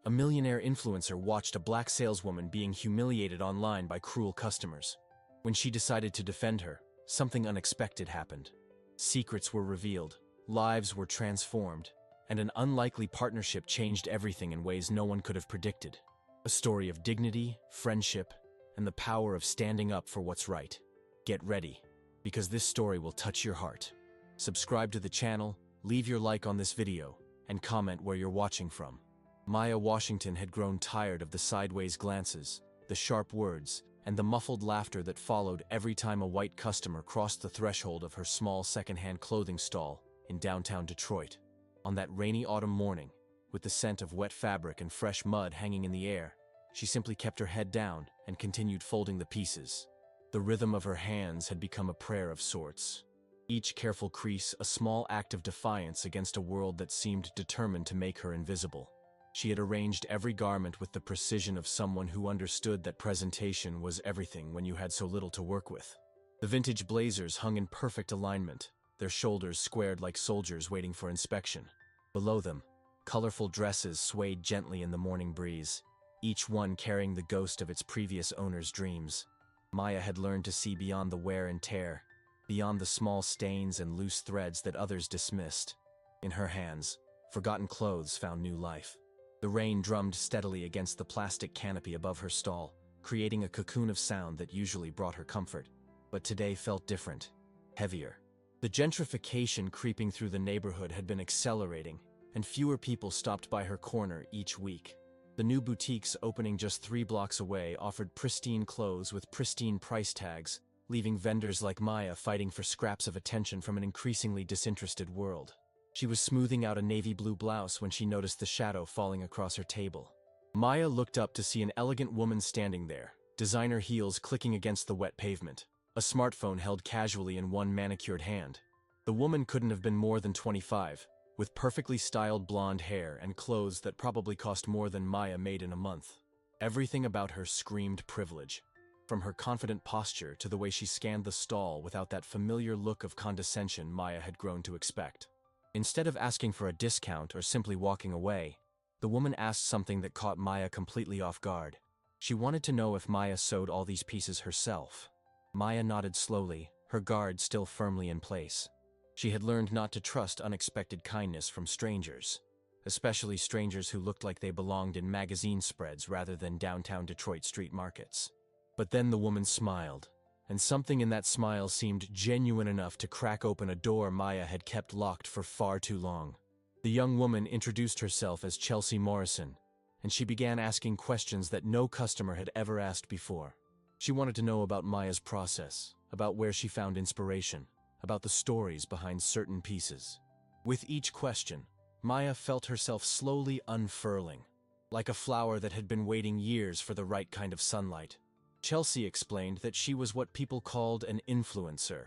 A millionaire influencer watched a black saleswoman being humiliated online by cruel customers. When she decided to defend her, something unexpected happened. Secrets were revealed, lives were transformed, and an unlikely partnership changed everything in ways no one could have predicted. A story of dignity, friendship, and the power of standing up for what's right. Get ready, because this story will touch your heart. Subscribe to the channel, leave your like on this video, and comment where you're watching from. Maya Washington had grown tired of the sideways glances, the sharp words, and the muffled laughter that followed every time a white customer crossed the threshold of her small secondhand clothing stall in downtown Detroit. On that rainy autumn morning, with the scent of wet fabric and fresh mud hanging in the air, she simply kept her head down and continued folding the pieces. The rhythm of her hands had become a prayer of sorts. Each careful crease a small act of defiance against a world that seemed determined to make her invisible. She had arranged every garment with the precision of someone who understood that presentation was everything when you had so little to work with. The vintage blazers hung in perfect alignment, their shoulders squared like soldiers waiting for inspection. Below them, colorful dresses swayed gently in the morning breeze, each one carrying the ghost of its previous owner's dreams. Maya had learned to see beyond the wear and tear, beyond the small stains and loose threads that others dismissed. In her hands, forgotten clothes found new life. The rain drummed steadily against the plastic canopy above her stall, creating a cocoon of sound that usually brought her comfort. But today felt different, heavier. The gentrification creeping through the neighborhood had been accelerating, and fewer people stopped by her corner each week. The new boutiques opening just 3 blocks away offered pristine clothes with pristine price tags, leaving vendors like Maya fighting for scraps of attention from an increasingly disinterested world. She was smoothing out a navy blue blouse when she noticed the shadow falling across her table. Maya looked up to see an elegant woman standing there, designer heels clicking against the wet pavement, a smartphone held casually in one manicured hand. The woman couldn't have been more than 25, with perfectly styled blonde hair and clothes that probably cost more than Maya made in a month. Everything about her screamed privilege, from her confident posture to the way she scanned the stall without that familiar look of condescension Maya had grown to expect. Instead of asking for a discount or simply walking away, the woman asked something that caught Maya completely off guard. She wanted to know if Maya sewed all these pieces herself. Maya nodded slowly, her guard still firmly in place. She had learned not to trust unexpected kindness from strangers, especially strangers who looked like they belonged in magazine spreads rather than downtown Detroit street markets. But then the woman smiled, and something in that smile seemed genuine enough to crack open a door Maya had kept locked for far too long. The young woman introduced herself as Chelsea Morrison, and she began asking questions that no customer had ever asked before. She wanted to know about Maya's process, about where she found inspiration, about the stories behind certain pieces. With each question, Maya felt herself slowly unfurling, like a flower that had been waiting years for the right kind of sunlight. Chelsea explained that she was what people called an influencer,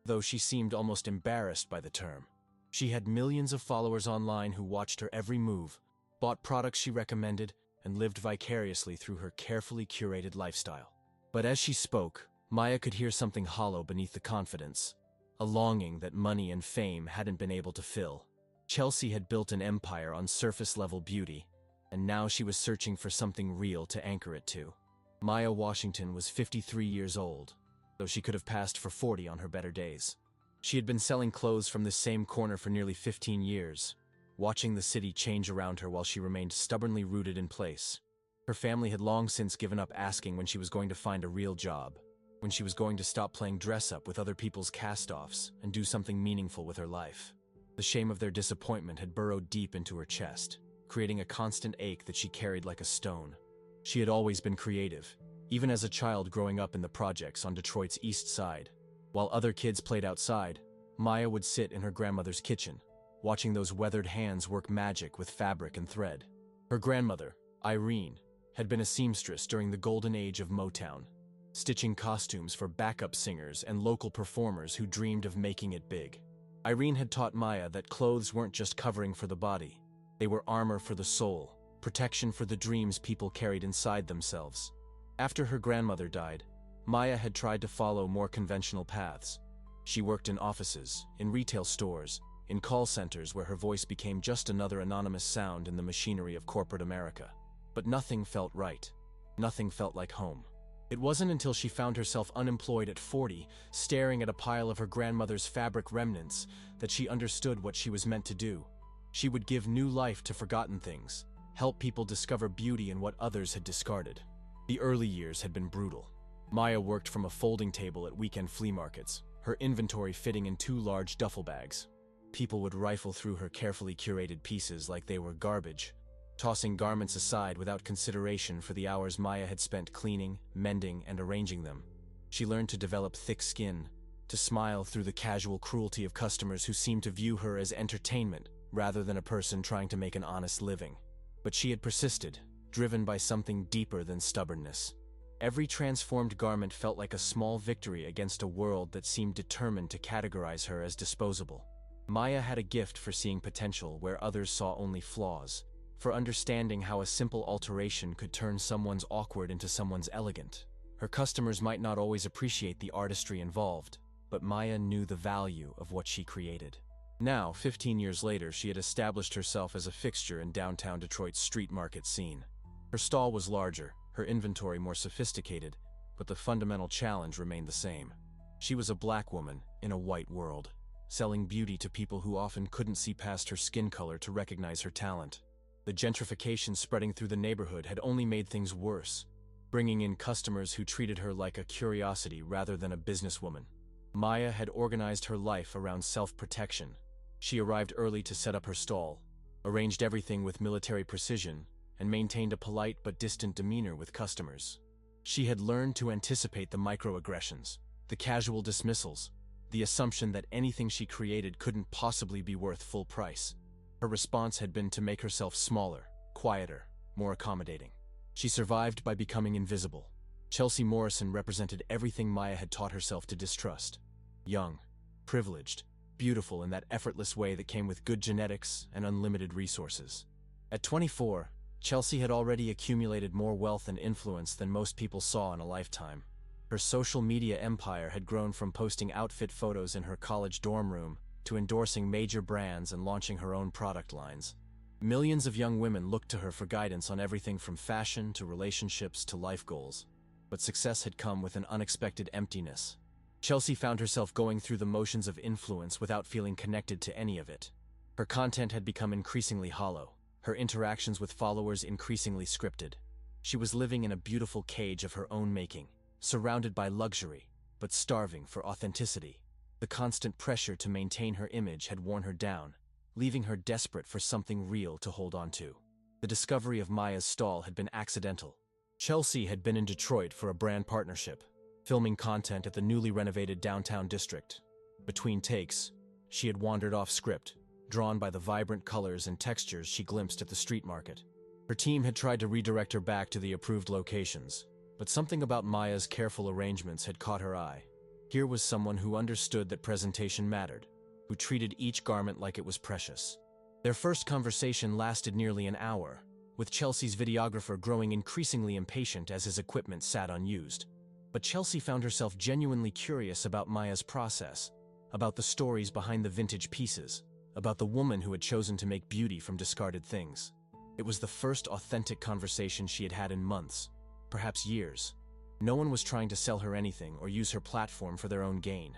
though she seemed almost embarrassed by the term. She had millions of followers online who watched her every move, bought products she recommended, and lived vicariously through her carefully curated lifestyle. But as she spoke, Maya could hear something hollow beneath the confidence, a longing that money and fame hadn't been able to fill. Chelsea had built an empire on surface-level beauty, and now she was searching for something real to anchor it to. Maya Washington was 53 years old, though she could have passed for 40 on her better days. She had been selling clothes from this same corner for nearly 15 years, watching the city change around her while she remained stubbornly rooted in place. Her family had long since given up asking when she was going to find a real job, when she was going to stop playing dress-up with other people's cast-offs and do something meaningful with her life. The shame of their disappointment had burrowed deep into her chest, creating a constant ache that she carried like a stone. She had always been creative, even as a child growing up in the projects on Detroit's east side. While other kids played outside, Maya would sit in her grandmother's kitchen, watching those weathered hands work magic with fabric and thread. Her grandmother, Irene, had been a seamstress during the golden age of Motown, stitching costumes for backup singers and local performers who dreamed of making it big. Irene had taught Maya that clothes weren't just covering for the body, they were armor for the soul, protection for the dreams people carried inside themselves. After her grandmother died, Maya had tried to follow more conventional paths. She worked in offices, in retail stores, in call centers where her voice became just another anonymous sound in the machinery of corporate America. But nothing felt right. Nothing felt like home. It wasn't until she found herself unemployed at 40, staring at a pile of her grandmother's fabric remnants, that she understood what she was meant to do. She would give new life to forgotten things, help people discover beauty in what others had discarded. The early years had been brutal. Maya worked from a folding table at weekend flea markets, her inventory fitting in 2 large duffel bags. People would rifle through her carefully curated pieces like they were garbage, tossing garments aside without consideration for the hours Maya had spent cleaning, mending, and arranging them. She learned to develop thick skin, to smile through the casual cruelty of customers who seemed to view her as entertainment rather than a person trying to make an honest living. But she had persisted, driven by something deeper than stubbornness. Every transformed garment felt like a small victory against a world that seemed determined to categorize her as disposable. Maya had a gift for seeing potential where others saw only flaws, for understanding how a simple alteration could turn someone's awkward into someone's elegant. Her customers might not always appreciate the artistry involved, but Maya knew the value of what she created. Now, 15 years later, she had established herself as a fixture in downtown Detroit's street market scene. Her stall was larger, her inventory more sophisticated, but the fundamental challenge remained the same. She was a black woman in a white world, selling beauty to people who often couldn't see past her skin color to recognize her talent. The gentrification spreading through the neighborhood had only made things worse, bringing in customers who treated her like a curiosity rather than a businesswoman. Maya had organized her life around self-protection. She arrived early to set up her stall, arranged everything with military precision, and maintained a polite but distant demeanor with customers. She had learned to anticipate the microaggressions, the casual dismissals, the assumption that anything she created couldn't possibly be worth full price. Her response had been to make herself smaller, quieter, more accommodating. She survived by becoming invisible. Chelsea Morrison represented everything Maya had taught herself to distrust. Young, privileged, beautiful in that effortless way that came with good genetics and unlimited resources. At 24, Chelsea had already accumulated more wealth and influence than most people saw in a lifetime. Her social media empire had grown from posting outfit photos in her college dorm room to endorsing major brands and launching her own product lines. Millions of young women looked to her for guidance on everything from fashion to relationships to life goals. But success had come with an unexpected emptiness. Chelsea found herself going through the motions of influence without feeling connected to any of it. Her content had become increasingly hollow, her interactions with followers increasingly scripted. She was living in a beautiful cage of her own making, surrounded by luxury, but starving for authenticity. The constant pressure to maintain her image had worn her down, leaving her desperate for something real to hold on to. The discovery of Maya's stall had been accidental. Chelsea had been in Detroit for a brand partnership, filming content at the newly renovated downtown district. Between takes, she had wandered off script, drawn by the vibrant colors and textures she glimpsed at the street market. Her team had tried to redirect her back to the approved locations, but something about Maya's careful arrangements had caught her eye. Here was someone who understood that presentation mattered, who treated each garment like it was precious. Their first conversation lasted nearly an hour, with Chelsea's videographer growing increasingly impatient as his equipment sat unused. But Chelsea found herself genuinely curious about Maya's process, about the stories behind the vintage pieces, about the woman who had chosen to make beauty from discarded things. It was the first authentic conversation she had had in months, perhaps years. No one was trying to sell her anything or use her platform for their own gain.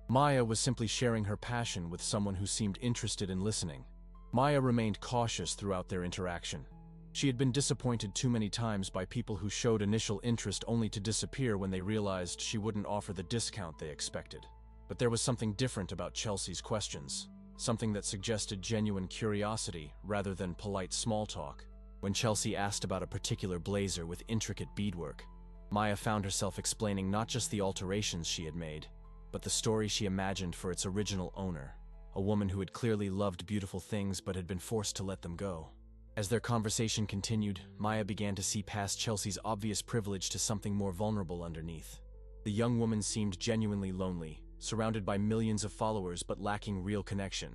Maya was simply sharing her passion with someone who seemed interested in listening. Maya remained cautious throughout their interaction. She had been disappointed too many times by people who showed initial interest only to disappear when they realized she wouldn't offer the discount they expected. But there was something different about Chelsea's questions, something that suggested genuine curiosity rather than polite small talk. When Chelsea asked about a particular blazer with intricate beadwork, Maya found herself explaining not just the alterations she had made, but the story she imagined for its original owner, a woman who had clearly loved beautiful things but had been forced to let them go. As their conversation continued, Maya began to see past Chelsea's obvious privilege to something more vulnerable underneath. The young woman seemed genuinely lonely, surrounded by millions of followers but lacking real connection.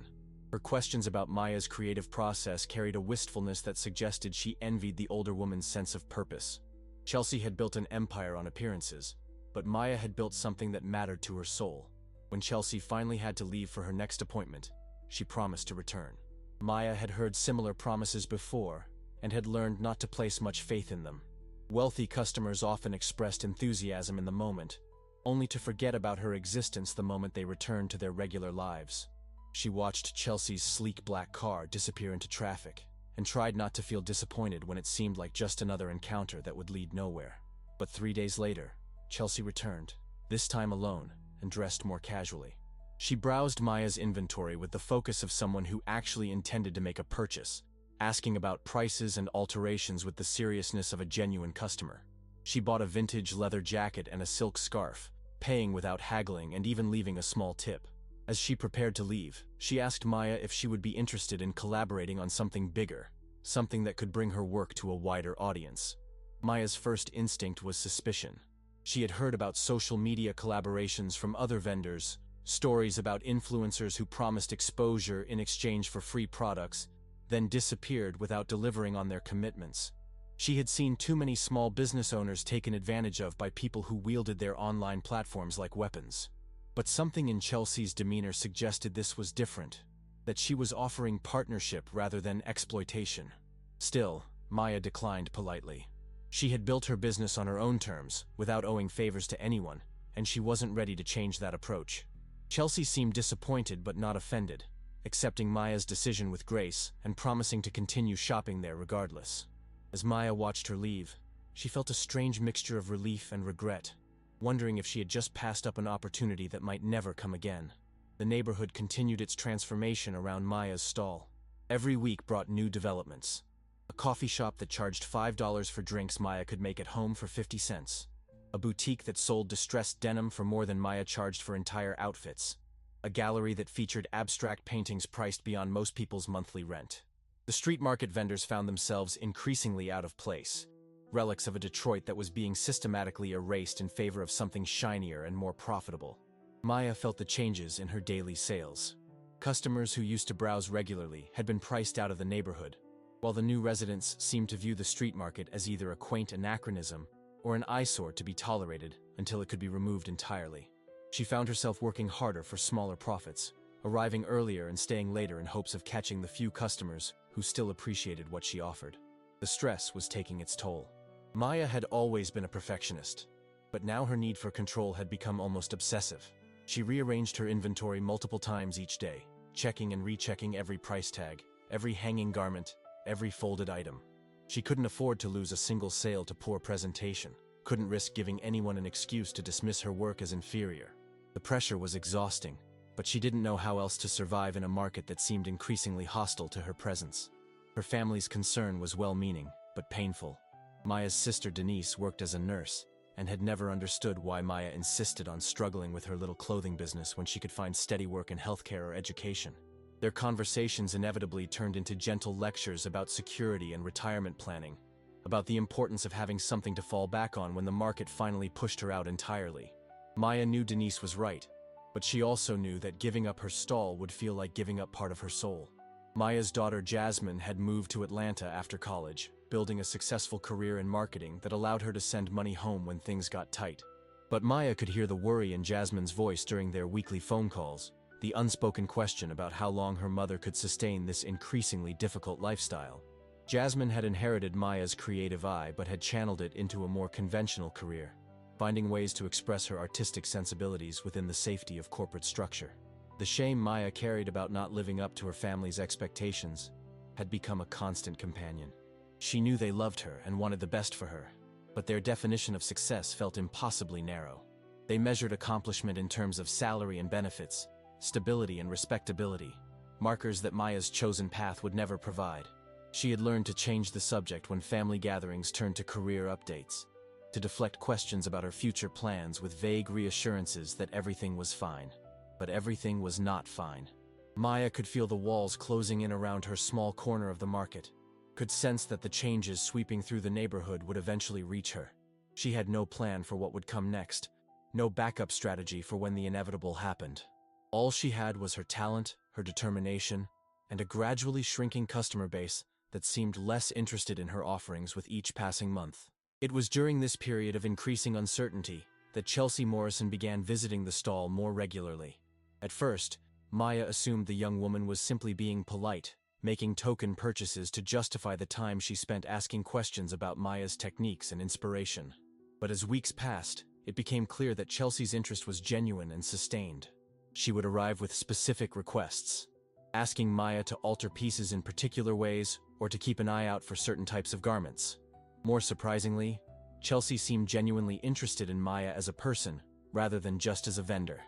Her questions about Maya's creative process carried a wistfulness that suggested she envied the older woman's sense of purpose. Chelsea had built an empire on appearances, but Maya had built something that mattered to her soul. When Chelsea finally had to leave for her next appointment, she promised to return. Maya had heard similar promises before, and had learned not to place much faith in them. Wealthy customers often expressed enthusiasm in the moment, only to forget about her existence the moment they returned to their regular lives. She watched Chelsea's sleek black car disappear into traffic, and tried not to feel disappointed when it seemed like just another encounter that would lead nowhere. But 3 days later, Chelsea returned, this time alone, and dressed more casually. She browsed Maya's inventory with the focus of someone who actually intended to make a purchase, asking about prices and alterations with the seriousness of a genuine customer. She bought a vintage leather jacket and a silk scarf, paying without haggling and even leaving a small tip. As she prepared to leave, she asked Maya if she would be interested in collaborating on something bigger, something that could bring her work to a wider audience. Maya's first instinct was suspicion. She had heard about social media collaborations from other vendors, stories about influencers who promised exposure in exchange for free products, then disappeared without delivering on their commitments. She had seen too many small business owners taken advantage of by people who wielded their online platforms like weapons. But something in Chelsea's demeanor suggested this was different, that she was offering partnership rather than exploitation. Still, Maya declined politely. She had built her business on her own terms, without owing favors to anyone, and she wasn't ready to change that approach. Chelsea seemed disappointed but not offended, accepting Maya's decision with grace and promising to continue shopping there regardless. As Maya watched her leave, she felt a strange mixture of relief and regret, wondering if she had just passed up an opportunity that might never come again. The neighborhood continued its transformation around Maya's stall. Every week brought new developments. A coffee shop that charged $5 for drinks Maya could make at home for 50 cents. A boutique that sold distressed denim for more than Maya charged for entire outfits. A gallery that featured abstract paintings priced beyond most people's monthly rent. The street market vendors found themselves increasingly out of place, relics of a Detroit that was being systematically erased in favor of something shinier and more profitable. Maya felt the changes in her daily sales. Customers who used to browse regularly had been priced out of the neighborhood, while the new residents seemed to view the street market as either a quaint anachronism or an eyesore to be tolerated until it could be removed entirely. She found herself working harder for smaller profits, arriving earlier and staying later in hopes of catching the few customers who still appreciated what she offered. The stress was taking its toll. Maya had always been a perfectionist, but now her need for control had become almost obsessive. She rearranged her inventory multiple times each day, checking and rechecking every price tag, every hanging garment, every folded item. She couldn't afford to lose a single sale to poor presentation, couldn't risk giving anyone an excuse to dismiss her work as inferior. The pressure was exhausting, but she didn't know how else to survive in a market that seemed increasingly hostile to her presence. Her family's concern was well-meaning, but painful. Maya's sister Denise worked as a nurse, and had never understood why Maya insisted on struggling with her little clothing business when she could find steady work in healthcare or education. Their conversations inevitably turned into gentle lectures about security and retirement planning, about the importance of having something to fall back on when the market finally pushed her out entirely. Maya knew Denise was right, but she also knew that giving up her stall would feel like giving up part of her soul. Maya's daughter Jasmine had moved to Atlanta after college, building a successful career in marketing that allowed her to send money home when things got tight. But Maya could hear the worry in Jasmine's voice during their weekly phone calls, the unspoken question about how long her mother could sustain this increasingly difficult lifestyle. Jasmine had inherited Maya's creative eye but had channeled it into a more conventional career, finding ways to express her artistic sensibilities within the safety of corporate structure. The shame Maya carried about not living up to her family's expectations had become a constant companion. She knew they loved her and wanted the best for her, but their definition of success felt impossibly narrow. They measured accomplishment in terms of salary and benefits, stability and respectability, markers that Maya's chosen path would never provide. She had learned to change the subject when family gatherings turned to career updates, to deflect questions about her future plans with vague reassurances that everything was fine. But everything was not fine. Maya could feel the walls closing in around her small corner of the market, could sense that the changes sweeping through the neighborhood would eventually reach her. She had no plan for what would come next, no backup strategy for when the inevitable happened. All she had was her talent, her determination, and a gradually shrinking customer base that seemed less interested in her offerings with each passing month. It was during this period of increasing uncertainty that Chelsea Morrison began visiting the stall more regularly. At first, Maya assumed the young woman was simply being polite, making token purchases to justify the time she spent asking questions about Maya's techniques and inspiration. But as weeks passed, it became clear that Chelsea's interest was genuine and sustained. She would arrive with specific requests, asking Maya to alter pieces in particular ways or to keep an eye out for certain types of garments. More surprisingly, Chelsea seemed genuinely interested in Maya as a person, rather than just as a vendor.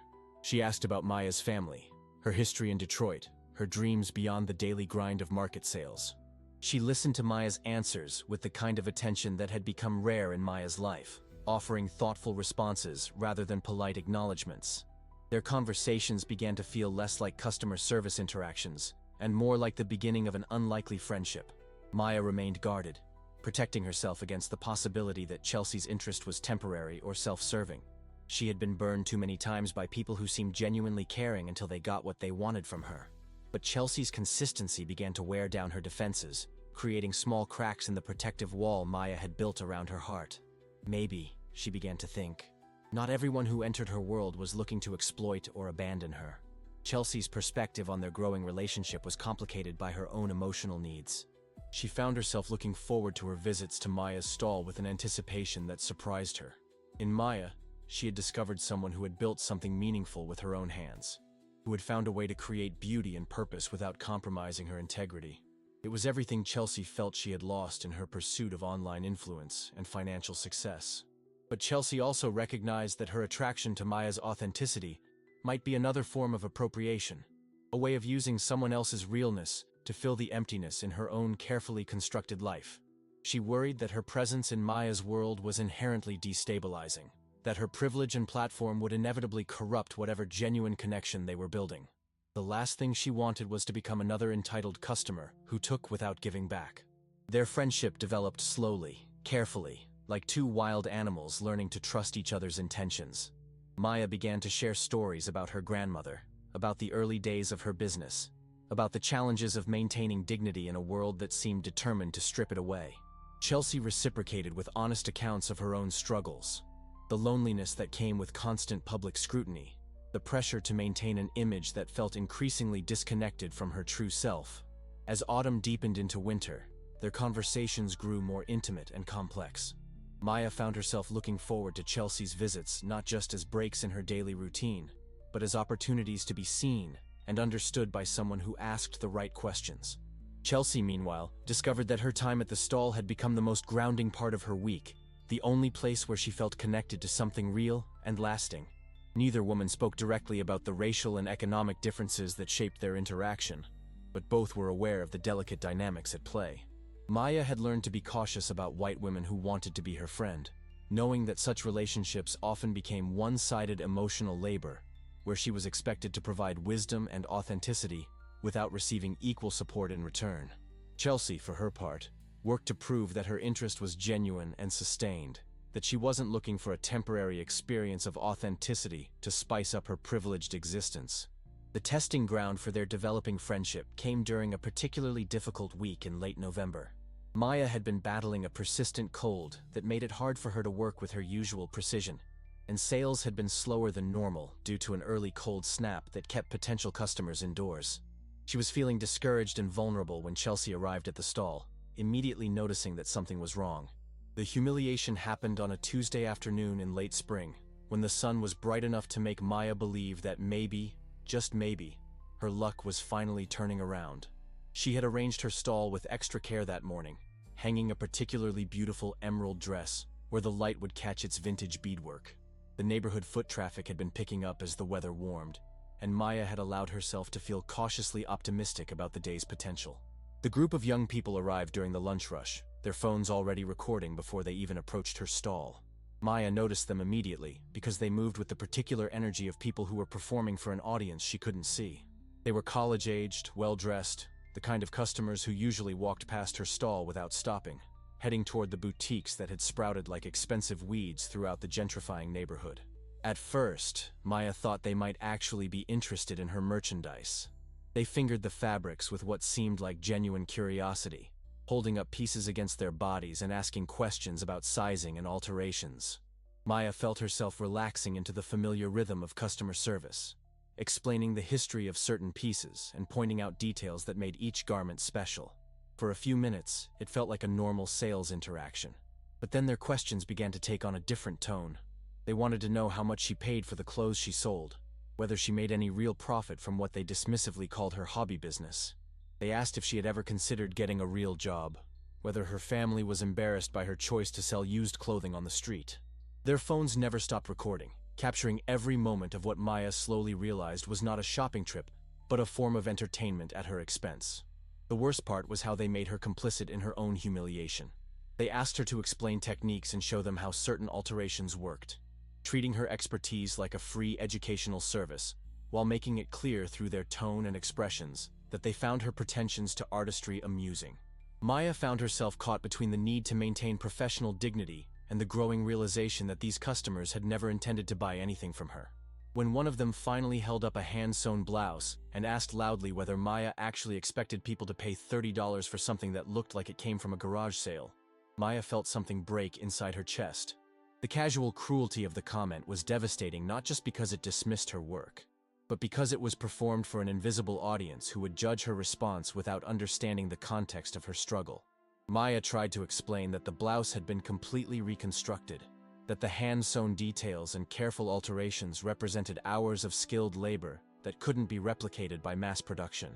She asked about Maya's family, her history in Detroit, her dreams beyond the daily grind of market sales. She listened to Maya's answers with the kind of attention that had become rare in Maya's life, offering thoughtful responses rather than polite acknowledgments. Their conversations began to feel less like customer service interactions and more like the beginning of an unlikely friendship. Maya remained guarded, protecting herself against the possibility that Chelsea's interest was temporary or self-serving. She had been burned too many times by people who seemed genuinely caring until they got what they wanted from her. But Chelsea's consistency began to wear down her defenses, creating small cracks in the protective wall Maya had built around her heart. Maybe, she began to think, not everyone who entered her world was looking to exploit or abandon her. Chelsea's perspective on their growing relationship was complicated by her own emotional needs. She found herself looking forward to her visits to Maya's stall with an anticipation that surprised her. In Maya, she had discovered someone who had built something meaningful with her own hands, who had found a way to create beauty and purpose without compromising her integrity. It was everything Chelsea felt she had lost in her pursuit of online influence and financial success. But Chelsea also recognized that her attraction to Maya's authenticity might be another form of appropriation, a way of using someone else's realness to fill the emptiness in her own carefully constructed life. She worried that her presence in Maya's world was inherently destabilizing, that her privilege and platform would inevitably corrupt whatever genuine connection they were building. The last thing she wanted was to become another entitled customer who took without giving back. Their friendship developed slowly, carefully, like two wild animals learning to trust each other's intentions. Maya began to share stories about her grandmother, about the early days of her business, about the challenges of maintaining dignity in a world that seemed determined to strip it away. Chelsea reciprocated with honest accounts of her own struggles, the loneliness that came with constant public scrutiny, the pressure to maintain an image that felt increasingly disconnected from her true self. As autumn deepened into winter, their conversations grew more intimate and complex. Maya found herself looking forward to Chelsea's visits not just as breaks in her daily routine, but as opportunities to be seen and understood by someone who asked the right questions. Chelsea, meanwhile, discovered that her time at the stall had become the most grounding part of her week, the only place where she felt connected to something real and lasting. Neither woman spoke directly about the racial and economic differences that shaped their interaction, but both were aware of the delicate dynamics at play. Maya had learned to be cautious about white women who wanted to be her friend, knowing that such relationships often became one-sided emotional labor, where she was expected to provide wisdom and authenticity without receiving equal support in return. Chelsea, for her part, worked to prove that her interest was genuine and sustained, that she wasn't looking for a temporary experience of authenticity to spice up her privileged existence. The testing ground for their developing friendship came during a particularly difficult week in late November. Maya had been battling a persistent cold that made it hard for her to work with her usual precision, and sales had been slower than normal due to an early cold snap that kept potential customers indoors. She was feeling discouraged and vulnerable when Chelsea arrived at the stall, immediately noticing that something was wrong. The humiliation happened on a Tuesday afternoon in late spring, when the sun was bright enough to make Maya believe that maybe, just maybe, her luck was finally turning around. She had arranged her stall with extra care that morning, hanging a particularly beautiful emerald dress where the light would catch its vintage beadwork. The neighborhood foot traffic had been picking up as the weather warmed, and Maya had allowed herself to feel cautiously optimistic about the day's potential. The group of young people arrived during the lunch rush, their phones already recording before they even approached her stall. Maya noticed them immediately because they moved with the particular energy of people who were performing for an audience she couldn't see. They were college-aged, well-dressed, the kind of customers who usually walked past her stall without stopping, heading toward the boutiques that had sprouted like expensive weeds throughout the gentrifying neighborhood. At first, Maya thought they might actually be interested in her merchandise. They fingered the fabrics with what seemed like genuine curiosity, holding up pieces against their bodies and asking questions about sizing and alterations. Maya felt herself relaxing into the familiar rhythm of customer service, explaining the history of certain pieces and pointing out details that made each garment special. For a few minutes, it felt like a normal sales interaction. But then their questions began to take on a different tone. They wanted to know how much she paid for the clothes she sold, whether she made any real profit from what they dismissively called her hobby business. They asked if she had ever considered getting a real job, whether her family was embarrassed by her choice to sell used clothing on the street. Their phones never stopped recording, capturing every moment of what Maya slowly realized was not a shopping trip, but a form of entertainment at her expense. The worst part was how they made her complicit in her own humiliation. They asked her to explain techniques and show them how certain alterations worked, treating her expertise like a free educational service, while making it clear through their tone and expressions that they found her pretensions to artistry amusing. Maya found herself caught between the need to maintain professional dignity and the growing realization that these customers had never intended to buy anything from her. When one of them finally held up a hand-sewn blouse and asked loudly whether Maya actually expected people to pay $30 for something that looked like it came from a garage sale, Maya felt something break inside her chest. The casual cruelty of the comment was devastating not just because it dismissed her work, but because it was performed for an invisible audience who would judge her response without understanding the context of her struggle. Maya tried to explain that the blouse had been completely reconstructed, that the hand-sewn details and careful alterations represented hours of skilled labor that couldn't be replicated by mass production.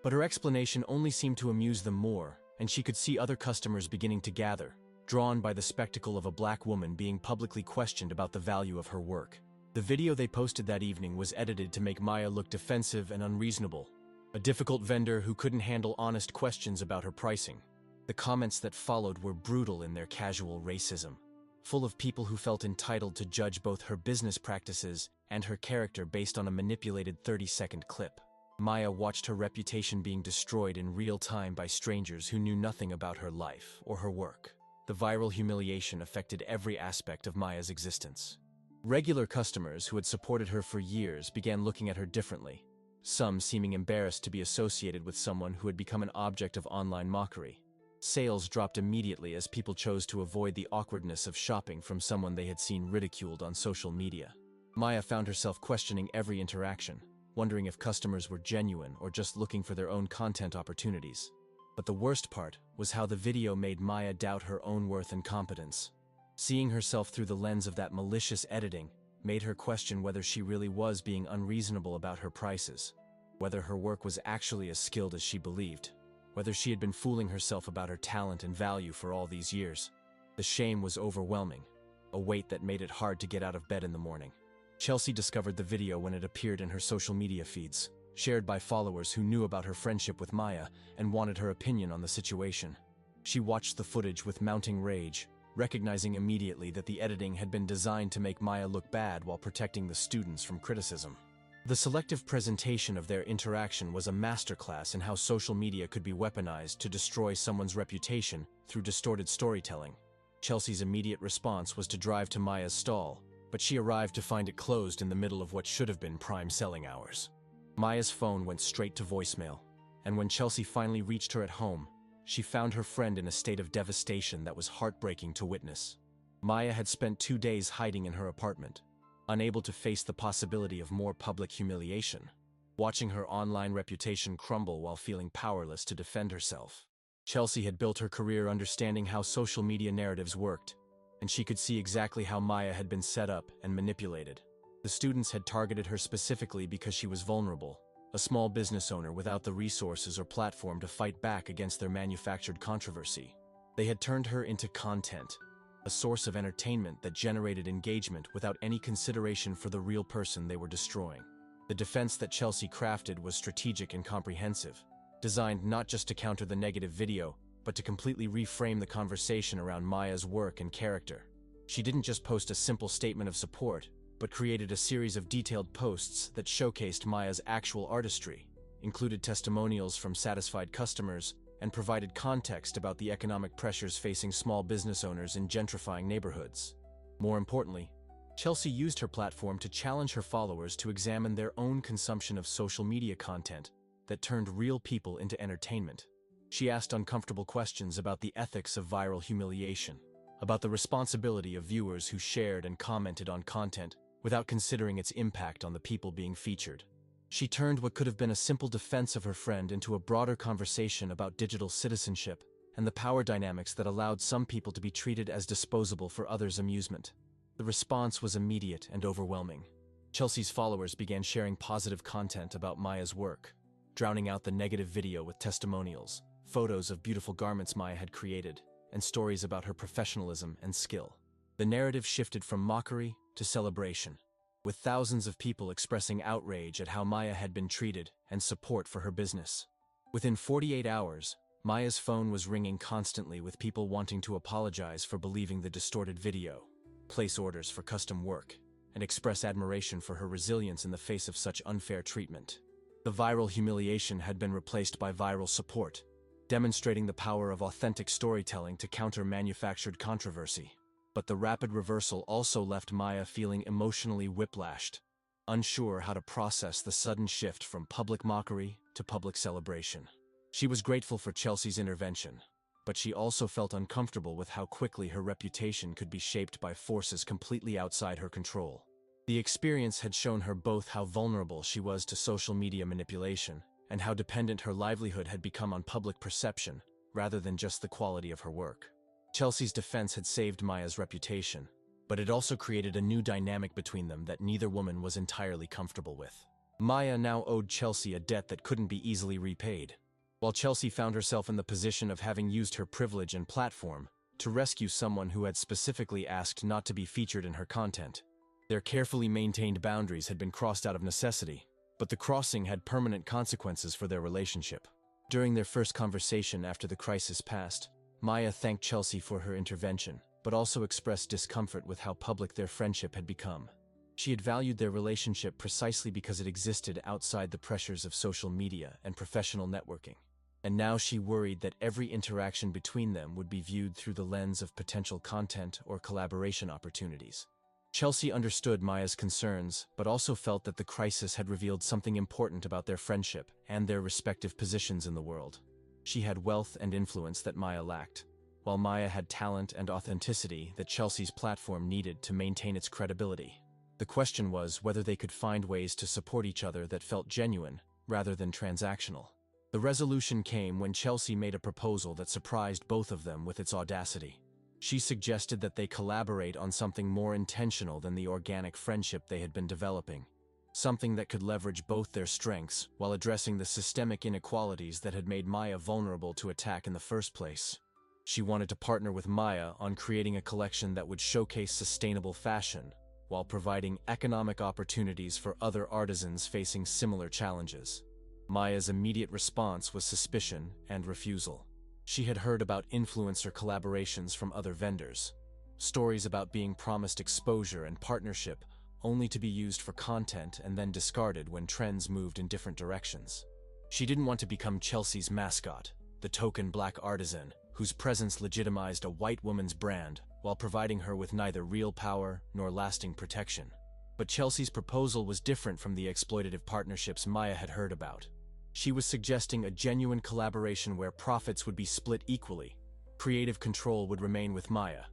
But her explanation only seemed to amuse them more, and she could see other customers beginning to gather, drawn by the spectacle of a black woman being publicly questioned about the value of her work. The video they posted that evening was edited to make Maya look defensive and unreasonable, a difficult vendor who couldn't handle honest questions about her pricing. The comments that followed were brutal in their casual racism, full of people who felt entitled to judge both her business practices and her character based on a manipulated 30-second clip. Maya watched her reputation being destroyed in real time by strangers who knew nothing about her life or her work. The viral humiliation affected every aspect of Maya's existence. Regular customers who had supported her for years began looking at her differently, some seeming embarrassed to be associated with someone who had become an object of online mockery. Sales dropped immediately as people chose to avoid the awkwardness of shopping from someone they had seen ridiculed on social media. Maya found herself questioning every interaction, wondering if customers were genuine or just looking for their own content opportunities. But the worst part was how the video made Maya doubt her own worth and competence. Seeing herself through the lens of that malicious editing made her question whether she really was being unreasonable about her prices, whether her work was actually as skilled as she believed, whether she had been fooling herself about her talent and value for all these years. The shame was overwhelming, a weight that made it hard to get out of bed in the morning. Chelsea discovered the video when it appeared in her social media feeds, shared by followers who knew about her friendship with Maya and wanted her opinion on the situation. She watched the footage with mounting rage, recognizing immediately that the editing had been designed to make Maya look bad while protecting the students from criticism. The selective presentation of their interaction was a masterclass in how social media could be weaponized to destroy someone's reputation through distorted storytelling. Chelsea's immediate response was to drive to Maya's stall, but she arrived to find it closed in the middle of what should have been prime selling hours. Maya's phone went straight to voicemail, and when Chelsea finally reached her at home, she found her friend in a state of devastation that was heartbreaking to witness. Maya had spent 2 days hiding in her apartment, unable to face the possibility of more public humiliation, watching her online reputation crumble while feeling powerless to defend herself. Chelsea had built her career understanding how social media narratives worked, and she could see exactly how Maya had been set up and manipulated. The students had targeted her specifically because she was vulnerable, a small business owner without the resources or platform to fight back against their manufactured controversy. They had turned her into content, a source of entertainment that generated engagement without any consideration for the real person they were destroying. The defense that Chelsea crafted was strategic and comprehensive, designed not just to counter the negative video, but to completely reframe the conversation around Maya's work and character. She didn't just post a simple statement of support, but created a series of detailed posts that showcased Maya's actual artistry, included testimonials from satisfied customers, and provided context about the economic pressures facing small business owners in gentrifying neighborhoods. More importantly, Chelsea used her platform to challenge her followers to examine their own consumption of social media content that turned real people into entertainment. She asked uncomfortable questions about the ethics of viral humiliation, about the responsibility of viewers who shared and commented on content without considering its impact on the people being featured. She turned what could have been a simple defense of her friend into a broader conversation about digital citizenship and the power dynamics that allowed some people to be treated as disposable for others' amusement. The response was immediate and overwhelming. Chelsea's followers began sharing positive content about Maya's work, drowning out the negative video with testimonials, photos of beautiful garments Maya had created, and stories about her professionalism and skill. The narrative shifted from mockery to celebration, with thousands of people expressing outrage at how Maya had been treated and support for her business. Within 48 hours, Maya's phone was ringing constantly with people wanting to apologize for believing the distorted video, place orders for custom work, and express admiration for her resilience in the face of such unfair treatment. The viral humiliation had been replaced by viral support, demonstrating the power of authentic storytelling to counter manufactured controversy. But the rapid reversal also left Maya feeling emotionally whiplashed, unsure how to process the sudden shift from public mockery to public celebration. She was grateful for Chelsea's intervention, but she also felt uncomfortable with how quickly her reputation could be shaped by forces completely outside her control. The experience had shown her both how vulnerable she was to social media manipulation and how dependent her livelihood had become on public perception rather than just the quality of her work. Chelsea's defense had saved Maya's reputation, but it also created a new dynamic between them that neither woman was entirely comfortable with. Maya now owed Chelsea a debt that couldn't be easily repaid, while Chelsea found herself in the position of having used her privilege and platform to rescue someone who had specifically asked not to be featured in her content. Their carefully maintained boundaries had been crossed out of necessity, but the crossing had permanent consequences for their relationship. During their first conversation after the crisis passed, Maya thanked Chelsea for her intervention, but also expressed discomfort with how public their friendship had become. She had valued their relationship precisely because it existed outside the pressures of social media and professional networking. And now she worried that every interaction between them would be viewed through the lens of potential content or collaboration opportunities. Chelsea understood Maya's concerns, but also felt that the crisis had revealed something important about their friendship and their respective positions in the world. She had wealth and influence that Maya lacked, while Maya had talent and authenticity that Chelsea's platform needed to maintain its credibility. The question was whether they could find ways to support each other that felt genuine, rather than transactional. The resolution came when Chelsea made a proposal that surprised both of them with its audacity. She suggested that they collaborate on something more intentional than the organic friendship they had been developing, something that could leverage both their strengths while addressing the systemic inequalities that had made Maya vulnerable to attack in the first place. She wanted to partner with Maya on creating a collection that would showcase sustainable fashion, while providing economic opportunities for other artisans facing similar challenges. Maya's immediate response was suspicion and refusal. She had heard about influencer collaborations from other vendors, stories about being promised exposure and partnership only to be used for content and then discarded when trends moved in different directions. She didn't want to become Chelsea's mascot, the token black artisan, whose presence legitimized a white woman's brand while providing her with neither real power nor lasting protection. But Chelsea's proposal was different from the exploitative partnerships Maya had heard about. She was suggesting a genuine collaboration where profits would be split equally, creative control would remain with Maya,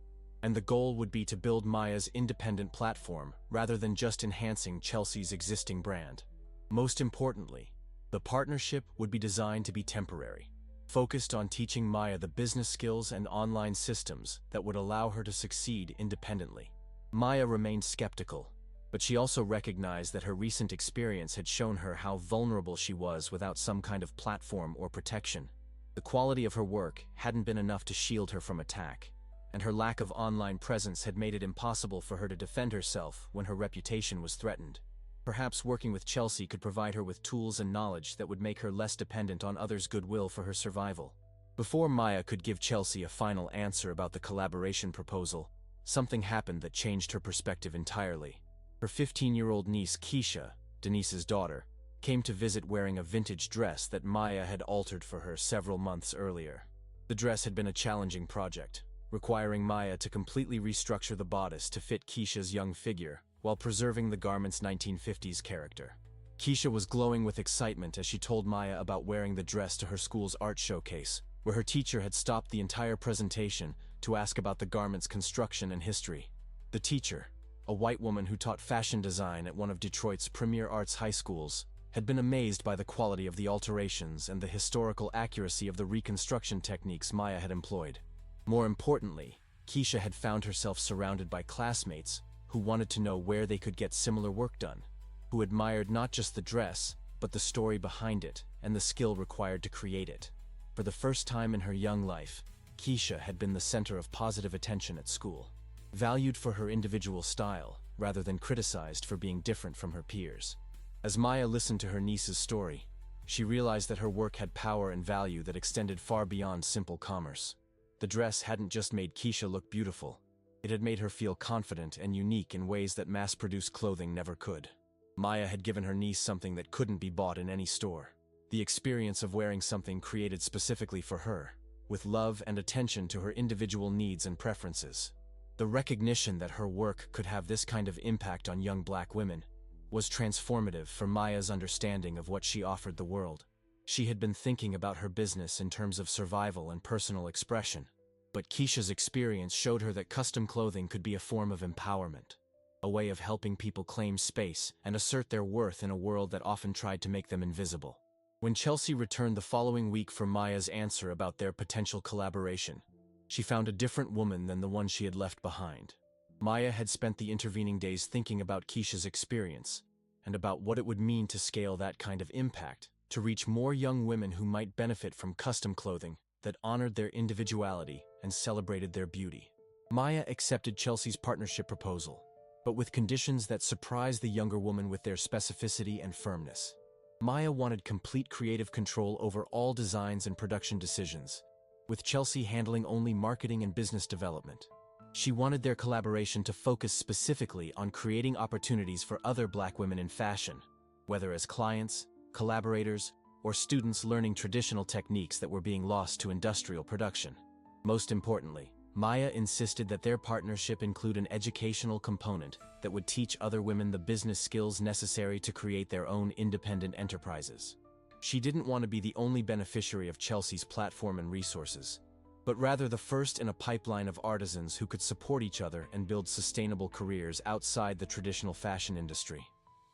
and the goal would be to build Maya's independent platform rather than just enhancing Chelsea's existing brand. Most importantly, the partnership would be designed to be temporary, focused on teaching Maya the business skills and online systems that would allow her to succeed independently. Maya remained skeptical, but she also recognized that her recent experience had shown her how vulnerable she was without some kind of platform or protection. The quality of her work hadn't been enough to shield her from attack, and her lack of online presence had made it impossible for her to defend herself when her reputation was threatened. Perhaps working with Chelsea could provide her with tools and knowledge that would make her less dependent on others' goodwill for her survival. Before Maya could give Chelsea a final answer about the collaboration proposal, something happened that changed her perspective entirely. Her 15-year-old niece Keisha, Denise's daughter, came to visit wearing a vintage dress that Maya had altered for her several months earlier. The dress had been a challenging project, requiring Maya to completely restructure the bodice to fit Keisha's young figure, while preserving the garment's 1950s character. Keisha was glowing with excitement as she told Maya about wearing the dress to her school's art showcase, where her teacher had stopped the entire presentation to ask about the garment's construction and history. The teacher, a white woman who taught fashion design at one of Detroit's premier arts high schools, had been amazed by the quality of the alterations and the historical accuracy of the reconstruction techniques Maya had employed. More importantly, Keisha had found herself surrounded by classmates who wanted to know where they could get similar work done, who admired not just the dress, but the story behind it and the skill required to create it. For the first time in her young life, Keisha had been the center of positive attention at school, valued for her individual style rather than criticized for being different from her peers. As Maya listened to her niece's story, she realized that her work had power and value that extended far beyond simple commerce. The dress hadn't just made Keisha look beautiful, it had made her feel confident and unique in ways that mass-produced clothing never could. Maya had given her niece something that couldn't be bought in any store: the experience of wearing something created specifically for her, with love and attention to her individual needs and preferences. The recognition that her work could have this kind of impact on young Black women was transformative for Maya's understanding of what she offered the world. She had been thinking about her business in terms of survival and personal expression, but Keisha's experience showed her that custom clothing could be a form of empowerment, a way of helping people claim space and assert their worth in a world that often tried to make them invisible. When Chelsea returned the following week for Maya's answer about their potential collaboration, she found a different woman than the one she had left behind. Maya had spent the intervening days thinking about Keisha's experience and about what it would mean to scale that kind of impact, to reach more young women who might benefit from custom clothing that honored their individuality and celebrated their beauty. Maya accepted Chelsea's partnership proposal, but with conditions that surprised the younger woman with their specificity and firmness. Maya wanted complete creative control over all designs and production decisions, with Chelsea handling only marketing and business development. She wanted their collaboration to focus specifically on creating opportunities for other Black women in fashion, whether as clients, collaborators, or students learning traditional techniques that were being lost to industrial production. Most importantly, Maya insisted that their partnership include an educational component that would teach other women the business skills necessary to create their own independent enterprises. She didn't want to be the only beneficiary of Chelsea's platform and resources, but rather the first in a pipeline of artisans who could support each other and build sustainable careers outside the traditional fashion industry.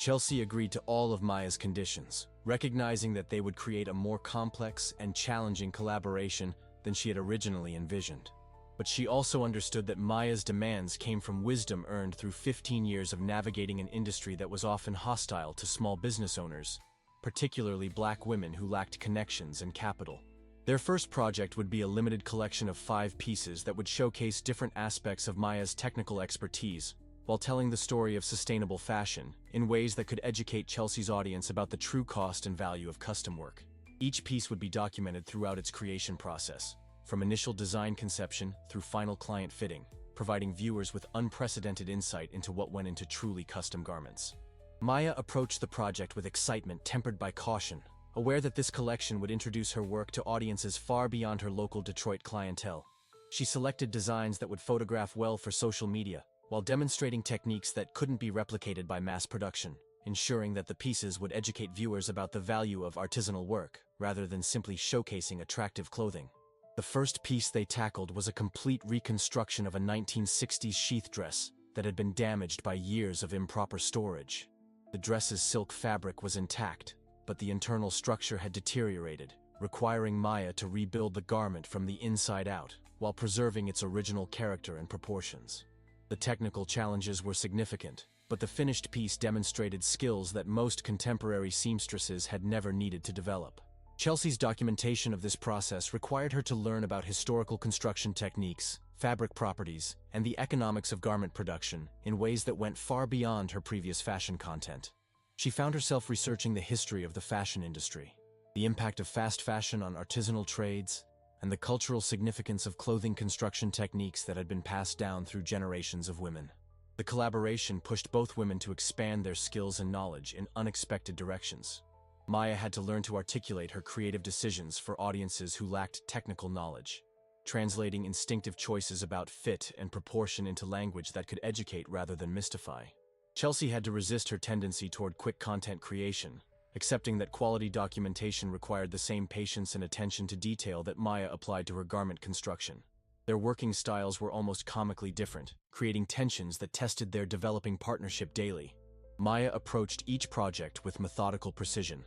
Chelsea agreed to all of Maya's conditions, recognizing that they would create a more complex and challenging collaboration than she had originally envisioned. But she also understood that Maya's demands came from wisdom earned through 15 years of navigating an industry that was often hostile to small business owners, particularly Black women who lacked connections and capital. Their first project would be a limited collection of 5 pieces that would showcase different aspects of Maya's technical expertise, while telling the story of sustainable fashion in ways that could educate Chelsea's audience about the true cost and value of custom work. Each piece would be documented throughout its creation process, from initial design conception through final client fitting, providing viewers with unprecedented insight into what went into truly custom garments. Maya approached the project with excitement tempered by caution, aware that this collection would introduce her work to audiences far beyond her local Detroit clientele. She selected designs that would photograph well for social media, while demonstrating techniques that couldn't be replicated by mass production, ensuring that the pieces would educate viewers about the value of artisanal work, rather than simply showcasing attractive clothing. The first piece they tackled was a complete reconstruction of a 1960s sheath dress that had been damaged by years of improper storage. The dress's silk fabric was intact, but the internal structure had deteriorated, requiring Maya to rebuild the garment from the inside out, while preserving its original character and proportions. The technical challenges were significant, but the finished piece demonstrated skills that most contemporary seamstresses had never needed to develop. Chelsea's documentation of this process required her to learn about historical construction techniques, fabric properties, and the economics of garment production in ways that went far beyond her previous fashion content. She found herself researching the history of the fashion industry, the impact of fast fashion on artisanal trades, and the cultural significance of clothing construction techniques that had been passed down through generations of women. The collaboration pushed both women to expand their skills and knowledge in unexpected directions. Maya had to learn to articulate her creative decisions for audiences who lacked technical knowledge, translating instinctive choices about fit and proportion into language that could educate rather than mystify. Chelsea had to resist her tendency toward quick content creation, accepting that quality documentation required the same patience and attention to detail that Maya applied to her garment construction. Their working styles were almost comically different, creating tensions that tested their developing partnership daily. Maya approached each project with methodical precision,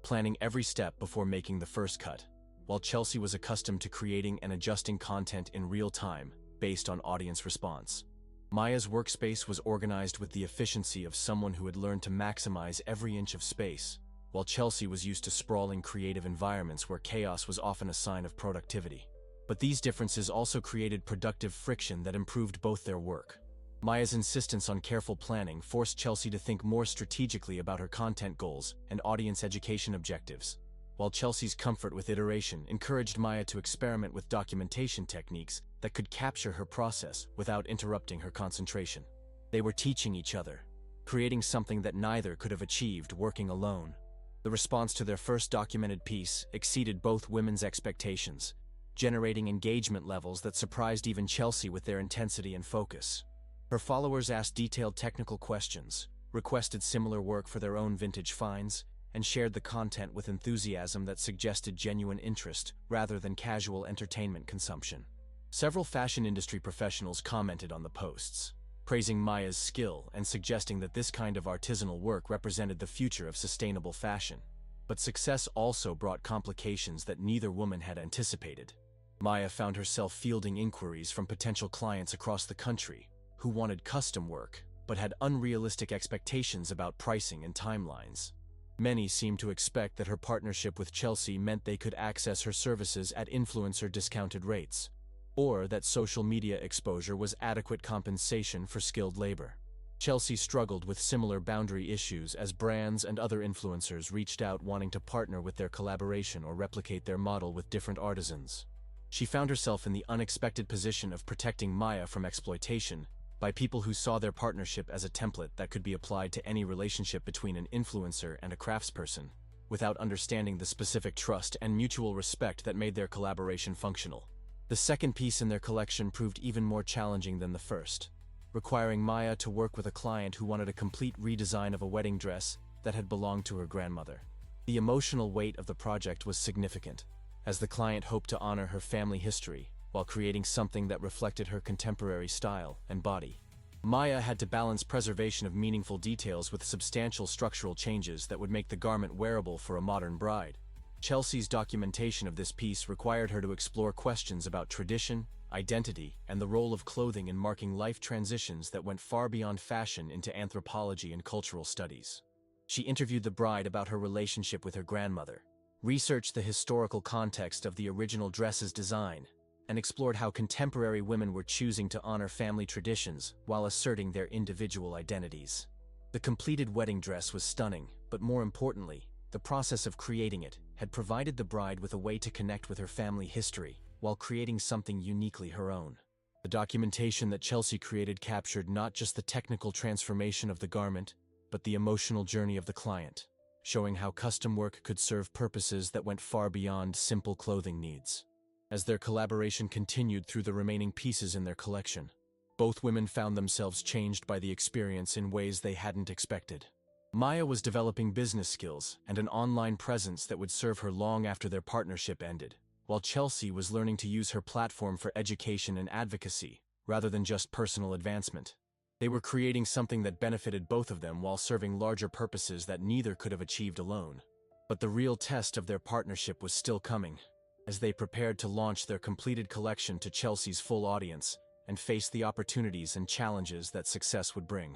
planning every step before making the first cut, while Chelsea was accustomed to creating and adjusting content in real time based on audience response. Maya's workspace was organized with the efficiency of someone who had learned to maximize every inch of space, while Chelsea was used to sprawling creative environments where chaos was often a sign of productivity. But these differences also created productive friction that improved both their work. Maya's insistence on careful planning forced Chelsea to think more strategically about her content goals and audience education objectives, while Chelsea's comfort with iteration encouraged Maya to experiment with documentation techniques that could capture her process without interrupting her concentration. They were teaching each other, creating something that neither could have achieved working alone. The response to their first documented piece exceeded both women's expectations, generating engagement levels that surprised even Chelsea with their intensity and focus. Her followers asked detailed technical questions, requested similar work for their own vintage finds, and shared the content with enthusiasm that suggested genuine interest rather than casual entertainment consumption. Several fashion industry professionals commented on the posts, praising Maya's skill and suggesting that this kind of artisanal work represented the future of sustainable fashion. But success also brought complications that neither woman had anticipated. Maya found herself fielding inquiries from potential clients across the country who wanted custom work but had unrealistic expectations about pricing and timelines. Many seemed to expect that her partnership with Chelsea meant they could access her services at influencer discounted rates, or that social media exposure was adequate compensation for skilled labor. Chelsea struggled with similar boundary issues as brands and other influencers reached out wanting to partner with their collaboration or replicate their model with different artisans. She found herself in the unexpected position of protecting Maya from exploitation by people who saw their partnership as a template that could be applied to any relationship between an influencer and a craftsperson, without understanding the specific trust and mutual respect that made their collaboration functional. The second piece in their collection proved even more challenging than the first, requiring Maya to work with a client who wanted a complete redesign of a wedding dress that had belonged to her grandmother. The emotional weight of the project was significant, as the client hoped to honor her family history while creating something that reflected her contemporary style and body. Maya had to balance preservation of meaningful details with substantial structural changes that would make the garment wearable for a modern bride. Chelsea's documentation of this piece required her to explore questions about tradition, identity, and the role of clothing in marking life transitions that went far beyond fashion into anthropology and cultural studies. She interviewed the bride about her relationship with her grandmother, researched the historical context of the original dress's design, and explored how contemporary women were choosing to honor family traditions while asserting their individual identities. The completed wedding dress was stunning, but more importantly, the process of creating it had provided the bride with a way to connect with her family history while creating something uniquely her own. The documentation that Chelsea created captured not just the technical transformation of the garment, but the emotional journey of the client, showing how custom work could serve purposes that went far beyond simple clothing needs. As their collaboration continued through the remaining pieces in their collection, both women found themselves changed by the experience in ways they hadn't expected. Maya was developing business skills and an online presence that would serve her long after their partnership ended, while Chelsea was learning to use her platform for education and advocacy, rather than just personal advancement. They were creating something that benefited both of them while serving larger purposes that neither could have achieved alone. But the real test of their partnership was still coming, as they prepared to launch their completed collection to Chelsea's full audience and face the opportunities and challenges that success would bring.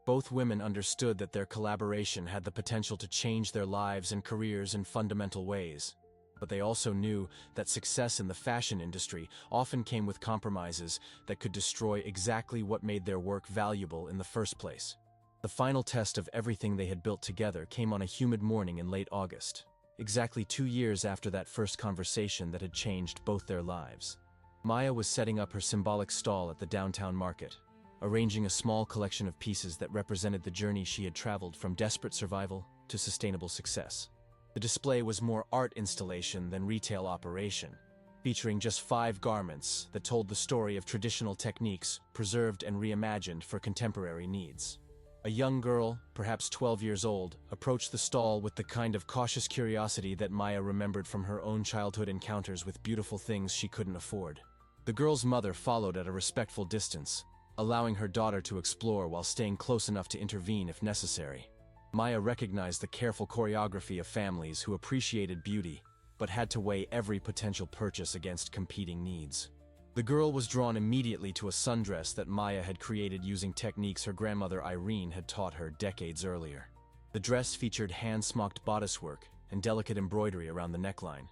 Both women understood that their collaboration had the potential to change their lives and careers in fundamental ways, but they also knew that success in the fashion industry often came with compromises that could destroy exactly what made their work valuable in the first place. The final test of everything they had built together came on a humid morning in late August, exactly 2 years after that first conversation that had changed both their lives. Maya was setting up her symbolic stall at the downtown market, arranging a small collection of pieces that represented the journey she had traveled from desperate survival to sustainable success. The display was more art installation than retail operation, featuring just 5 garments that told the story of traditional techniques preserved and reimagined for contemporary needs. A young girl, perhaps 12 years old, approached the stall with the kind of cautious curiosity that Maya remembered from her own childhood encounters with beautiful things she couldn't afford. The girl's mother followed at a respectful distance, allowing her daughter to explore while staying close enough to intervene if necessary. Maya recognized the careful choreography of families who appreciated beauty, but had to weigh every potential purchase against competing needs. The girl was drawn immediately to a sundress that Maya had created using techniques her grandmother Irene had taught her decades earlier. The dress featured hand-smocked bodice work and delicate embroidery around the neckline,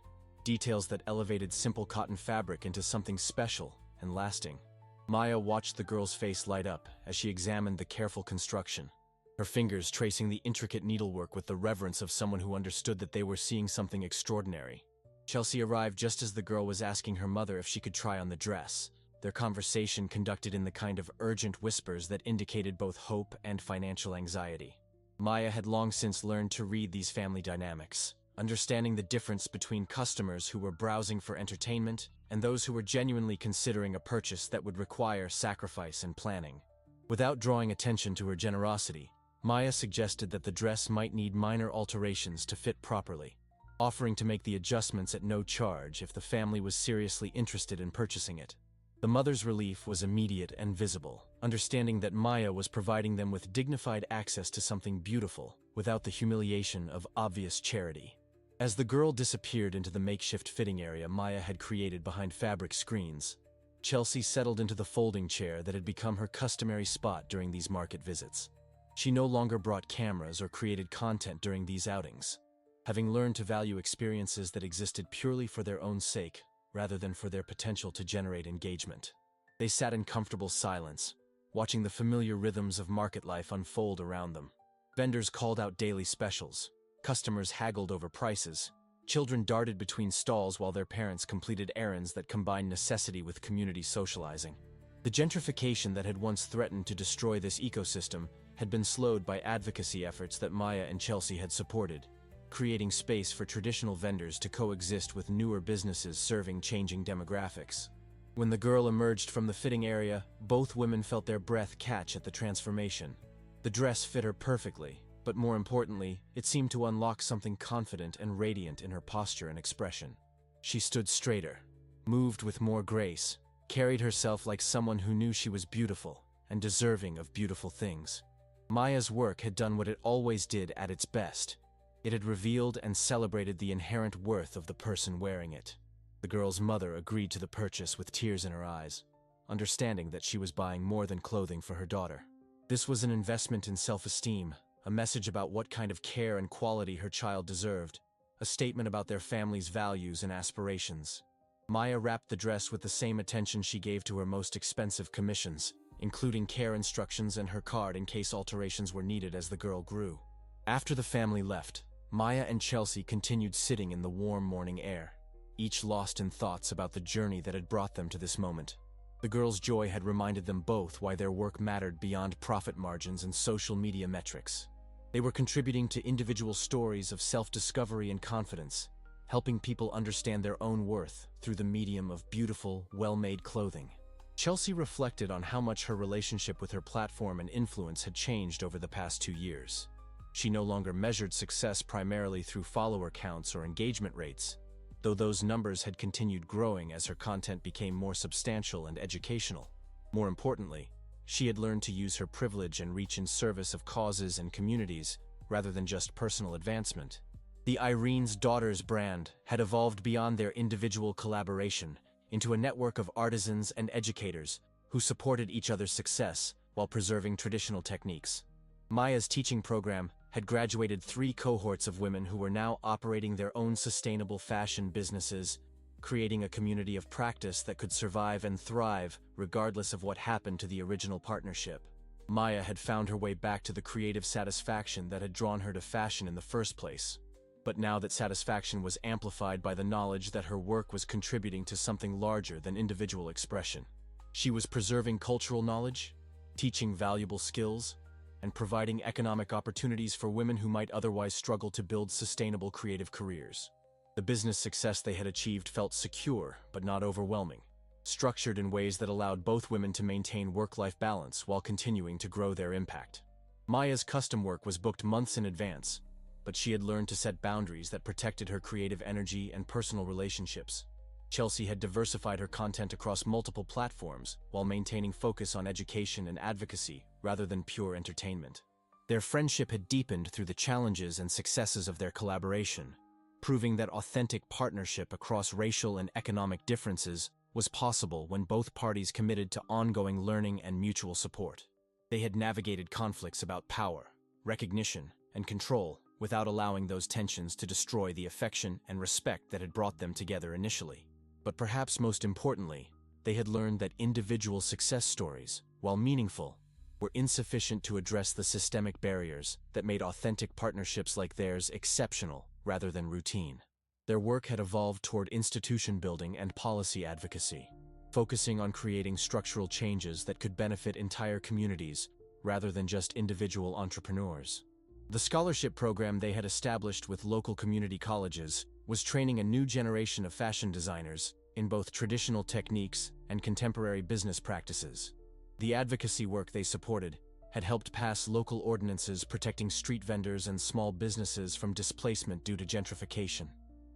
details that elevated simple cotton fabric into something special and lasting. Maya watched the girl's face light up as she examined the careful construction, her fingers tracing the intricate needlework with the reverence of someone who understood that they were seeing something extraordinary. Chelsea arrived just as the girl was asking her mother if she could try on the dress, their conversation conducted in the kind of urgent whispers that indicated both hope and financial anxiety. Maya had long since learned to read these family dynamics, understanding the difference between customers who were browsing for entertainment and those who were genuinely considering a purchase that would require sacrifice and planning. Without drawing attention to her generosity, Maya suggested that the dress might need minor alterations to fit properly, offering to make the adjustments at no charge if the family was seriously interested in purchasing it. The mother's relief was immediate and visible, understanding that Maya was providing them with dignified access to something beautiful without the humiliation of obvious charity. As the girl disappeared into the makeshift fitting area Maya had created behind fabric screens, Chelsea settled into the folding chair that had become her customary spot during these market visits. She no longer brought cameras or created content during these outings, having learned to value experiences that existed purely for their own sake, rather than for their potential to generate engagement. They sat in comfortable silence, watching the familiar rhythms of market life unfold around them. Vendors called out daily specials, customers haggled over prices, children darted between stalls while their parents completed errands that combined necessity with community socializing. The gentrification that had once threatened to destroy this ecosystem had been slowed by advocacy efforts that Maya and Chelsea had supported, creating space for traditional vendors to coexist with newer businesses serving changing demographics. When the girl emerged from the fitting area, both women felt their breath catch at the transformation. The dress fit her perfectly, but more importantly, it seemed to unlock something confident and radiant in her posture and expression. She stood straighter, moved with more grace, carried herself like someone who knew she was beautiful and deserving of beautiful things. Maya's work had done what it always did at its best. It had revealed and celebrated the inherent worth of the person wearing it. The girl's mother agreed to the purchase with tears in her eyes, understanding that she was buying more than clothing for her daughter. This was an investment in self-esteem, a message about what kind of care and quality her child deserved, a statement about their family's values and aspirations. Maya wrapped the dress with the same attention she gave to her most expensive commissions, including care instructions and her card in case alterations were needed as the girl grew. After the family left, Maya and Chelsea continued sitting in the warm morning air, each lost in thoughts about the journey that had brought them to this moment. The girl's joy had reminded them both why their work mattered beyond profit margins and social media metrics. They were contributing to individual stories of self-discovery and confidence, helping people understand their own worth through the medium of beautiful, well-made clothing. Chelsea reflected on how much her relationship with her platform and influence had changed over the past 2 years. She no longer measured success primarily through follower counts or engagement rates, though those numbers had continued growing as her content became more substantial and educational. More importantly, she had learned to use her privilege and reach in service of causes and communities rather than just personal advancement. The Irene's Daughters brand had evolved beyond their individual collaboration into a network of artisans and educators who supported each other's success while preserving traditional techniques. Maya's teaching program had graduated 3 cohorts of women who were now operating their own sustainable fashion businesses, creating a community of practice that could survive and thrive regardless of what happened to the original partnership. Maya had found her way back to the creative satisfaction that had drawn her to fashion in the first place. But now that satisfaction was amplified by the knowledge that her work was contributing to something larger than individual expression. She was preserving cultural knowledge, teaching valuable skills, and providing economic opportunities for women who might otherwise struggle to build sustainable creative careers. The business success they had achieved felt secure but not overwhelming, structured in ways that allowed both women to maintain work-life balance while continuing to grow their impact. Maya's custom work was booked months in advance, but she had learned to set boundaries that protected her creative energy and personal relationships. Chelsea had diversified her content across multiple platforms while maintaining focus on education and advocacy rather than pure entertainment. Their friendship had deepened through the challenges and successes of their collaboration, proving that authentic partnership across racial and economic differences was possible when both parties committed to ongoing learning and mutual support. They had navigated conflicts about power, recognition, and control without allowing those tensions to destroy the affection and respect that had brought them together initially. But perhaps most importantly, they had learned that individual success stories, while meaningful, were insufficient to address the systemic barriers that made authentic partnerships like theirs exceptional rather than routine. Their work had evolved toward institution building and policy advocacy, focusing on creating structural changes that could benefit entire communities rather than just individual entrepreneurs. The scholarship program they had established with local community colleges was training a new generation of fashion designers in both traditional techniques and contemporary business practices. The advocacy work they supported had helped pass local ordinances protecting street vendors and small businesses from displacement due to gentrification.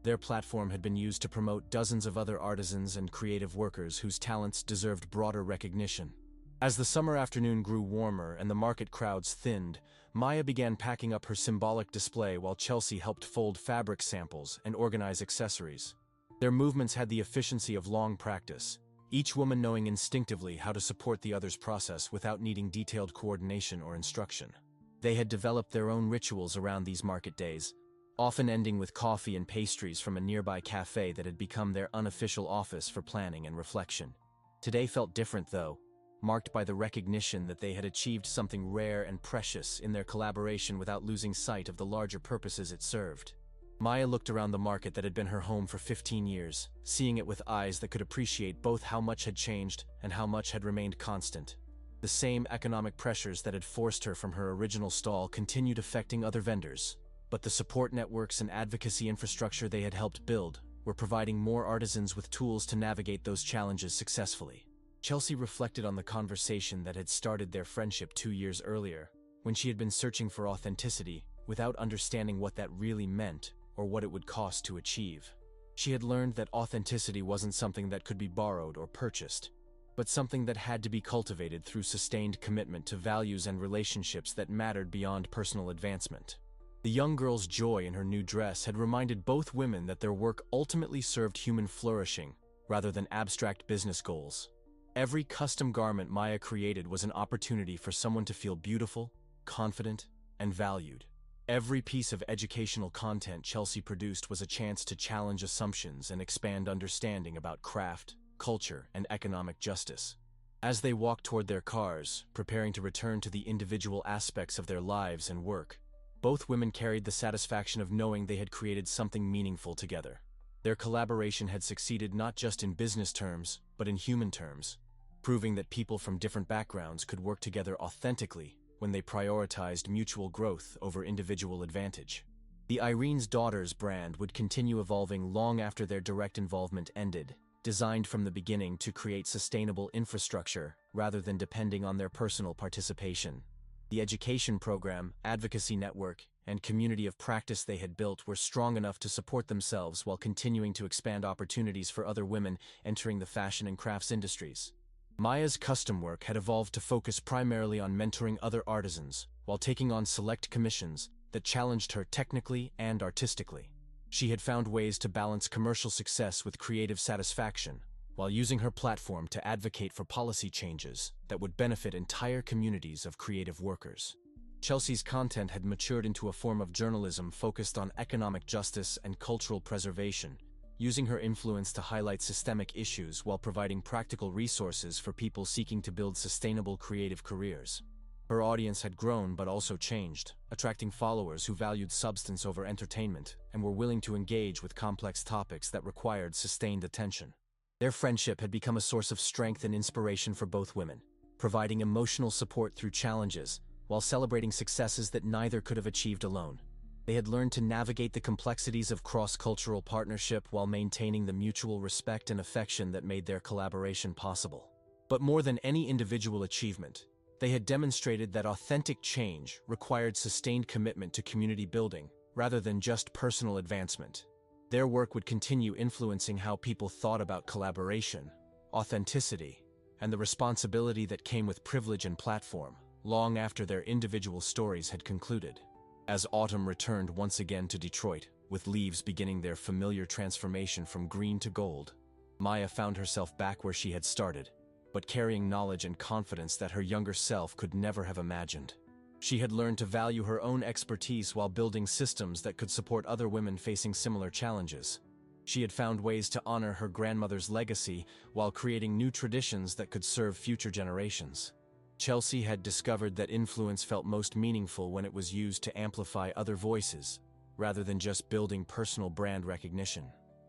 Their platform had been used to promote dozens of other artisans and creative workers whose talents deserved broader recognition. As the summer afternoon grew warmer and the market crowds thinned, Maya began packing up her symbolic display while Chelsea helped fold fabric samples and organize accessories. Their movements had the efficiency of long practice, each woman knowing instinctively how to support the other's process without needing detailed coordination or instruction. They had developed their own rituals around these market days, often ending with coffee and pastries from a nearby cafe that had become their unofficial office for planning and reflection. Today felt different, though, marked by the recognition that they had achieved something rare and precious in their collaboration without losing sight of the larger purposes it served. Maya looked around the market that had been her home for 15 years, seeing it with eyes that could appreciate both how much had changed and how much had remained constant. The same economic pressures that had forced her from her original stall continued affecting other vendors, but the support networks and advocacy infrastructure they had helped build were providing more artisans with tools to navigate those challenges successfully. Chelsea reflected on the conversation that had started their friendship 2 years earlier, when she had been searching for authenticity without understanding what that really meant or what it would cost to achieve. She had learned that authenticity wasn't something that could be borrowed or purchased, but something that had to be cultivated through sustained commitment to values and relationships that mattered beyond personal advancement. The young girl's joy in her new dress had reminded both women that their work ultimately served human flourishing rather than abstract business goals. Every custom garment Maya created was an opportunity for someone to feel beautiful, confident, and valued. Every piece of educational content Chelsea produced was a chance to challenge assumptions and expand understanding about craft, culture, and economic justice. As they walked toward their cars, preparing to return to the individual aspects of their lives and work, both women carried the satisfaction of knowing they had created something meaningful together. Their collaboration had succeeded not just in business terms, but in human terms, proving that people from different backgrounds could work together authentically when they prioritized mutual growth over individual advantage. The Irene's Daughters brand would continue evolving long after their direct involvement ended, designed from the beginning to create sustainable infrastructure rather than depending on their personal participation. The education program, advocacy network, and community of practice they had built were strong enough to support themselves while continuing to expand opportunities for other women entering the fashion and crafts industries. Maya's custom work had evolved to focus primarily on mentoring other artisans, while taking on select commissions that challenged her technically and artistically. She had found ways to balance commercial success with creative satisfaction, while using her platform to advocate for policy changes that would benefit entire communities of creative workers. Chelsea's content had matured into a form of journalism focused on economic justice and cultural preservation, using her influence to highlight systemic issues while providing practical resources for people seeking to build sustainable creative careers. Her audience had grown but also changed, attracting followers who valued substance over entertainment and were willing to engage with complex topics that required sustained attention. Their friendship had become a source of strength and inspiration for both women, providing emotional support through challenges while celebrating successes that neither could have achieved alone. They had learned to navigate the complexities of cross-cultural partnership while maintaining the mutual respect and affection that made their collaboration possible. But more than any individual achievement, they had demonstrated that authentic change required sustained commitment to community building rather than just personal advancement. Their work would continue influencing how people thought about collaboration, authenticity, and the responsibility that came with privilege and platform, long after their individual stories had concluded. As autumn returned once again to Detroit, with leaves beginning their familiar transformation from green to gold, Maya found herself back where she had started, but carrying knowledge and confidence that her younger self could never have imagined. She had learned to value her own expertise while building systems that could support other women facing similar challenges. She had found ways to honor her grandmother's legacy while creating new traditions that could serve future generations. Chelsea had discovered that influence felt most meaningful when it was used to amplify other voices, rather than just building personal brand recognition.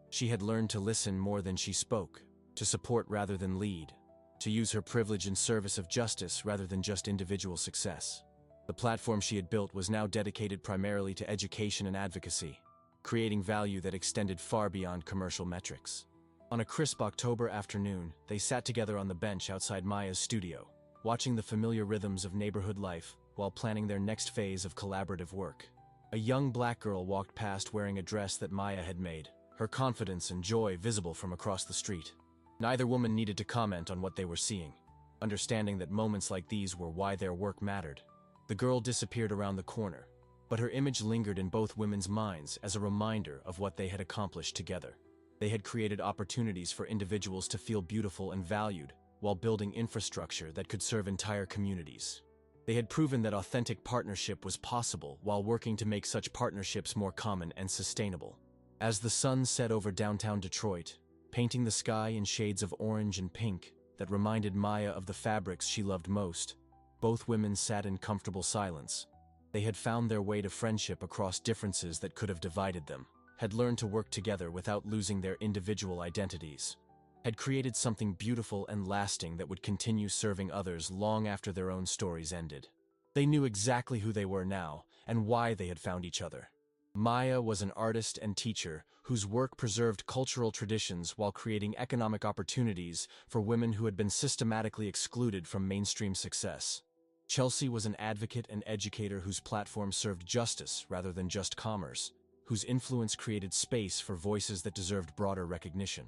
She had learned to listen more than she spoke, to support rather than lead, to use her privilege in service of justice rather than just individual success. The platform she had built was now dedicated primarily to education and advocacy, creating value that extended far beyond commercial metrics. On a crisp October afternoon, they sat together on the bench outside Maya's studio, watching the familiar rhythms of neighborhood life while planning their next phase of collaborative work. A young black girl walked past wearing a dress that Maya had made, her confidence and joy visible from across the street. Neither woman needed to comment on what they were seeing, understanding that moments like these were why their work mattered. The girl disappeared around the corner, but her image lingered in both women's minds as a reminder of what they had accomplished together. They had created opportunities for individuals to feel beautiful and valued, while building infrastructure that could serve entire communities. They had proven that authentic partnership was possible while working to make such partnerships more common and sustainable. As the sun set over downtown Detroit, painting the sky in shades of orange and pink that reminded Maya of the fabrics she loved most, both women sat in comfortable silence. They had found their way to friendship across differences that could have divided them, had learned to work together without losing their individual identities, had created something beautiful and lasting that would continue serving others long after their own stories ended. They knew exactly who they were now and why they had found each other. Maya was an artist and teacher whose work preserved cultural traditions while creating economic opportunities for women who had been systematically excluded from mainstream success. Chelsea was an advocate and educator whose platform served justice rather than just commerce, whose influence created space for voices that deserved broader recognition.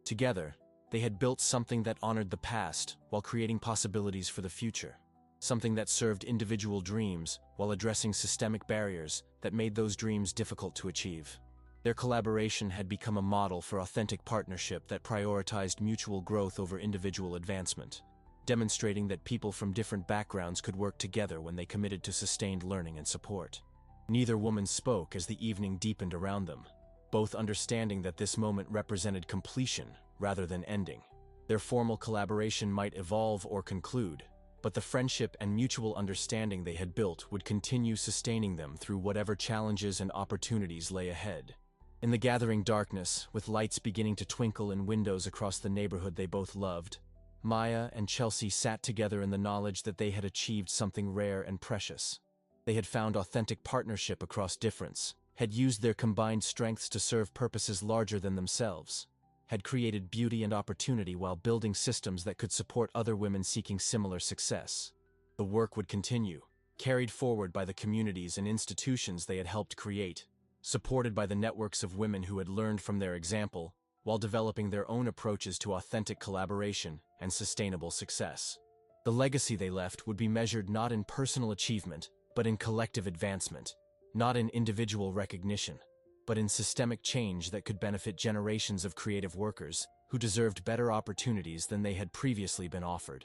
Together, they had built something that honored the past while creating possibilities for the future, something that served individual dreams while addressing systemic barriers that made those dreams difficult to achieve. Their collaboration had become a model for authentic partnership that prioritized mutual growth over individual advancement, demonstrating that people from different backgrounds could work together when they committed to sustained learning and support. Neither woman spoke as the evening deepened around them, both understanding that this moment represented completion rather than ending. Their formal collaboration might evolve or conclude, but the friendship and mutual understanding they had built would continue sustaining them through whatever challenges and opportunities lay ahead. In the gathering darkness, with lights beginning to twinkle in windows across the neighborhood they both loved, Maya and Chelsea sat together in the knowledge that they had achieved something rare and precious. They had found authentic partnership across difference, had used their combined strengths to serve purposes larger than themselves, had created beauty and opportunity while building systems that could support other women seeking similar success. The work would continue, carried forward by the communities and institutions they had helped create, supported by the networks of women who had learned from their example, while developing their own approaches to authentic collaboration and sustainable success. The legacy they left would be measured not in personal achievement, but in collective advancement, not in individual recognition, but in systemic change that could benefit generations of creative workers who deserved better opportunities than they had previously been offered.